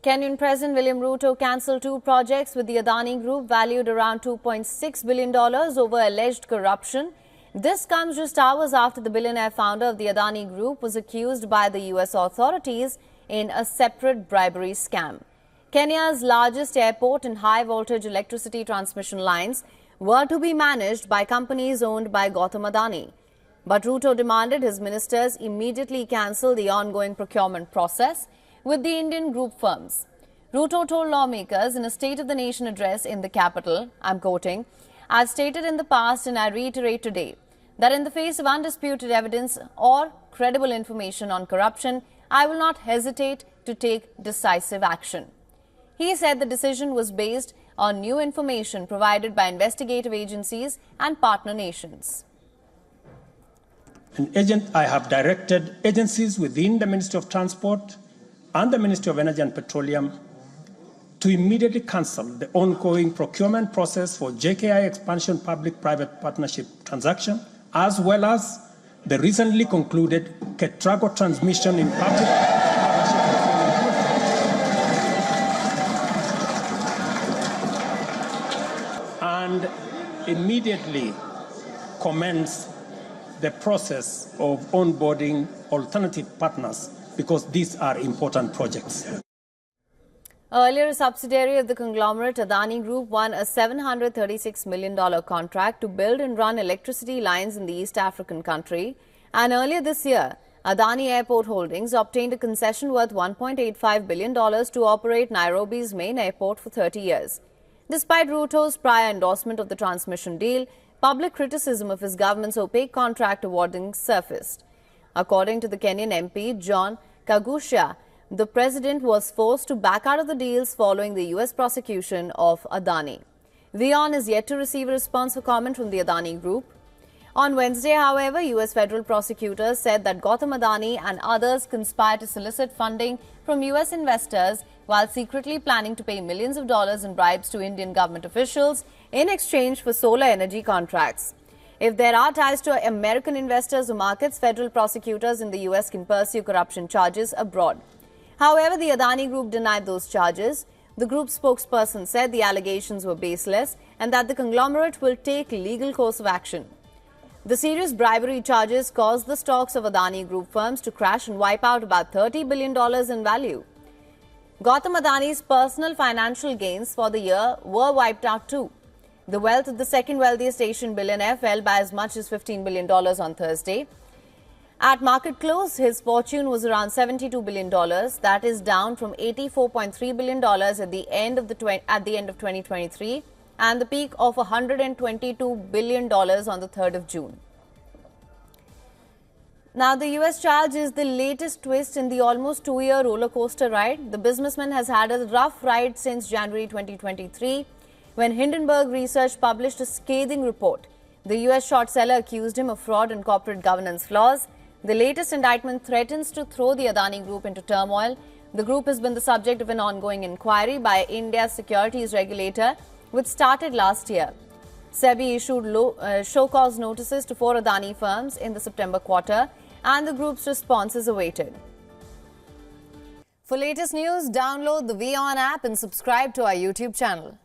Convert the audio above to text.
Kenyan President William Ruto cancelled 2 projects with the Adani Group valued around $2.6 billion over alleged corruption. This comes just hours after the billionaire founder of the Adani Group was accused by the US authorities in a separate bribery scam. Kenya's largest airport and high-voltage electricity transmission lines were to be managed by companies owned by Gautam Adani. But Ruto demanded his ministers immediately cancel the ongoing procurement process with the Indian group firms. Ruto told lawmakers in a State of the Nation address in the capital, I'm quoting, "I've stated in the past and I reiterate today that in the face of undisputed evidence or credible information on corruption, I will not hesitate to take decisive action." He said the decision was based on new information provided by investigative agencies and partner nations. I have directed agencies within the Ministry of Transport and the Ministry of Energy and Petroleum to immediately cancel the ongoing procurement process for JKI expansion public-private partnership transaction, as well as the recently concluded Ketrago transmission in public and immediately commence the process of onboarding alternative partners, because these are important projects. Earlier, a subsidiary of the conglomerate Adani Group won a $736 million contract to build and run electricity lines in the East African country. And earlier this year, Adani Airport Holdings obtained a concession worth $1.85 billion to operate Nairobi's main airport for 30 years. Despite Ruto's prior endorsement of the transmission deal, public criticism of his government's opaque contract awarding surfaced. According to the Kenyan MP, John Kagusha, the president was forced to back out of the deals following the US prosecution of Adani. WION is yet to receive a response for comment from the Adani Group. On Wednesday, however, US federal prosecutors said that Gautam Adani and others conspired to solicit funding from US investors while secretly planning to pay millions of dollars in bribes to Indian government officials in exchange for solar energy contracts. If there are ties to American investors or markets, federal prosecutors in the US can pursue corruption charges abroad. However, the Adani Group denied those charges. The group's spokesperson said the allegations were baseless and that the conglomerate will take legal course of action. The serious bribery charges caused the stocks of Adani Group firms to crash and wipe out about $30 billion in value. Gautam Adani's personal financial gains for the year were wiped out too. The wealth of the second wealthiest Asian billionaire fell by as much as $15 billion on Thursday. At market close, his fortune was around $72 billion. That is down from $84.3 billion at the end of 2023 and the peak of $122 billion on the 3rd of June. Now, the US charge is the latest twist in the almost 2-year roller coaster ride. The businessman has had a rough ride since January 2023, when Hindenburg Research published a scathing report. The US short seller accused him of fraud and corporate governance flaws. The latest indictment threatens to throw the Adani Group into turmoil. The group has been the subject of an ongoing inquiry by India's securities regulator, which started last year. SEBI issued show-cause notices to 4 Adani firms in the September quarter, and the group's response is awaited. For latest news, download the WION app and subscribe to our YouTube channel.